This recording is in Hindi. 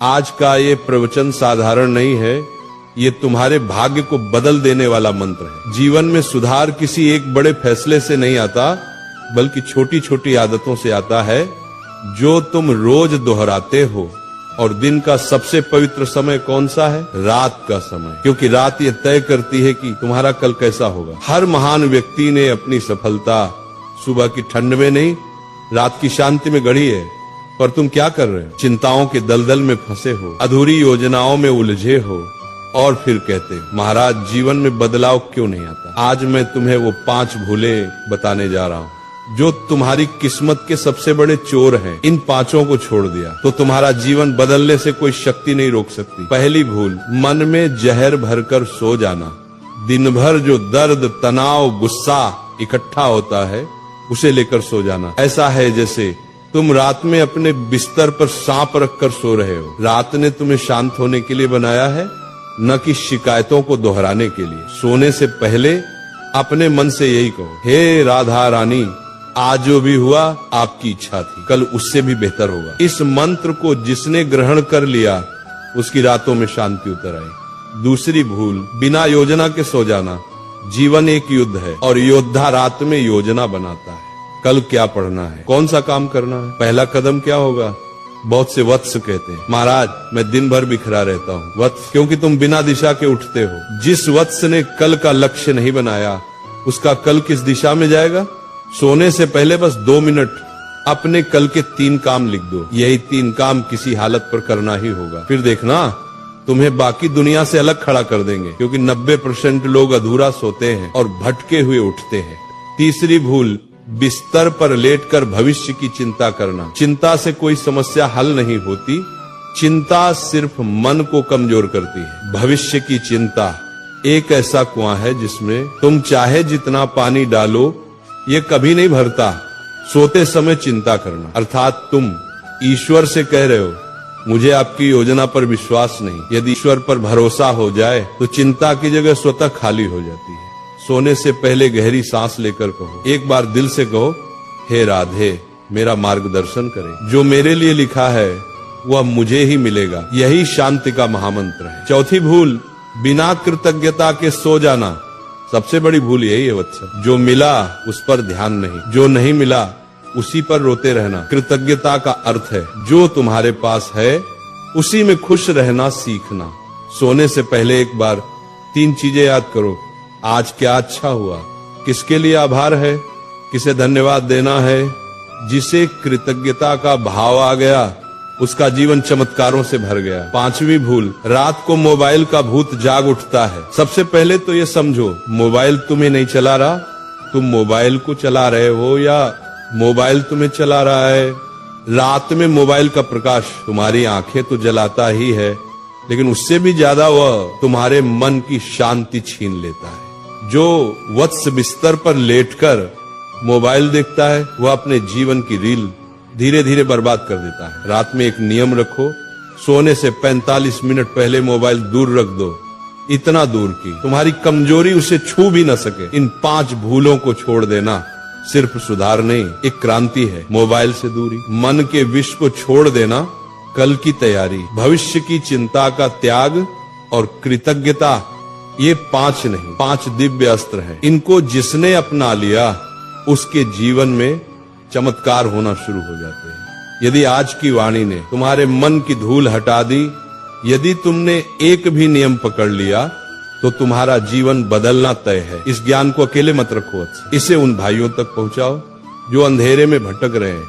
आज का ये प्रवचन साधारण नहीं है, ये तुम्हारे भाग्य को बदल देने वाला मंत्र है। जीवन में सुधार किसी एक बड़े फैसले से नहीं आता, बल्कि छोटी छोटी आदतों से आता है जो तुम रोज दोहराते हो। और दिन का सबसे पवित्र समय कौन सा है? रात का समय, क्योंकि रात ये तय करती है कि तुम्हारा कल कैसा होगा। हर महान व्यक्ति ने अपनी सफलता सुबह की ठंड में नहीं, रात की शांति में गढ़ी है। पर तुम क्या कर रहे हो? चिंताओं के दलदल में फंसे हो, अधूरी योजनाओं में उलझे हो, और फिर कहते हो महाराज जीवन में बदलाव क्यों नहीं आता। आज मैं तुम्हें वो 5 भूलें बताने जा रहा हूँ जो तुम्हारी किस्मत के सबसे बड़े चोर हैं। इन 5 को छोड़ दिया तो तुम्हारा जीवन बदलने से कोई शक्ति नहीं रोक सकती। पहली भूल, मन में जहर भरकर सो जाना। दिन भर जो दर्द, तनाव, गुस्सा इकट्ठा होता है उसे लेकर सो जाना। ऐसा है जैसे तुम रात में अपने बिस्तर पर सांप रखकर सो रहे हो। रात ने तुम्हें शांत होने के लिए बनाया है, न कि शिकायतों को दोहराने के लिए। सोने से पहले अपने मन से यही कहो, हे राधा रानी, आज जो भी हुआ आपकी इच्छा थी, कल उससे भी बेहतर होगा। इस मंत्र को जिसने ग्रहण कर लिया उसकी रातों में शांति उतर आई। दूसरी भूल, बिना योजना के सो जाना। जीवन एक युद्ध है और योद्धा रात में योजना बनाता है। कल क्या पढ़ना है, कौन सा काम करना है, पहला कदम क्या होगा। बहुत से वत्स कहते हैं महाराज मैं दिन भर बिखरा रहता हूँ। वत्स क्योंकि तुम बिना दिशा के उठते हो। जिस वत्स ने कल का लक्ष्य नहीं बनाया उसका कल किस दिशा में जाएगा। सोने से पहले बस 2 मिनट अपने कल के 3 काम लिख दो। यही 3 काम किसी हालत पर करना ही होगा। फिर देखना तुम्हें बाकी दुनिया से अलग खड़ा कर देंगे, क्योंकि 90% लोग अधूरा सोते हैं और भटके हुए उठते हैं। तीसरी भूल, बिस्तर पर लेटकर भविष्य की चिंता करना। चिंता से कोई समस्या हल नहीं होती, चिंता सिर्फ मन को कमजोर करती है। भविष्य की चिंता एक ऐसा कुआं है जिसमें तुम चाहे जितना पानी डालो ये कभी नहीं भरता। सोते समय चिंता करना, अर्थात तुम ईश्वर से कह रहे हो मुझे आपकी योजना पर विश्वास नहीं। यदि ईश्वर पर भरोसा हो जाए तो चिंता की जगह स्वतः खाली हो जाती है। सोने से पहले गहरी सांस लेकर कहो, एक बार दिल से कहो, हे राधे मेरा मार्गदर्शन करें, जो मेरे लिए लिखा है वह मुझे ही मिलेगा। यही शांति का महामंत्र है। चौथी भूल, बिना कृतज्ञता के सो जाना। सबसे बड़ी भूल यही है वत्स। जो मिला उस पर ध्यान नहीं, जो नहीं मिला उसी पर रोते रहना। कृतज्ञता का अर्थ है जो तुम्हारे पास है उसी में खुश रहना सीखना। सोने से पहले एक बार 3 चीजें याद करो। आज क्या अच्छा हुआ, किसके लिए आभार है, किसे धन्यवाद देना है। जिसे कृतज्ञता का भाव आ गया उसका जीवन चमत्कारों से भर गया। 5वीं भूल, रात को मोबाइल का भूत जाग उठता है। सबसे पहले तो ये समझो मोबाइल तुम्हें नहीं चला रहा, तुम मोबाइल को चला रहे हो या मोबाइल तुम्हें चला रहा है। रात में मोबाइल का प्रकाश तुम्हारी आंखें तो जलाता ही है, लेकिन उससे भी ज्यादा वह तुम्हारे मन की शांति छीन लेता है। जो वत्स बिस्तर पर लेटकर मोबाइल देखता है वह अपने जीवन की रील धीरे धीरे बर्बाद कर देता है। रात में एक नियम रखो, सोने से 45 मिनट पहले मोबाइल दूर रख दो, इतना दूर कि तुम्हारी कमजोरी उसे छू भी न सके। इन 5 भूलों को छोड़ देना सिर्फ सुधार नहीं, एक क्रांति है। मोबाइल से दूरी, मन के विष को छोड़ देना, कल की तैयारी, भविष्य की चिंता का त्याग और कृतज्ञता। ये 5 नहीं 5 दिव्य अस्त्र हैं। इनको जिसने अपना लिया उसके जीवन में चमत्कार होना शुरू हो जाते हैं। यदि आज की वाणी ने तुम्हारे मन की धूल हटा दी, यदि तुमने एक भी नियम पकड़ लिया तो तुम्हारा जीवन बदलना तय है। इस ज्ञान को अकेले मत रखो, इसे उन भाइयों तक पहुंचाओ जो अंधेरे में भटक रहे हैं।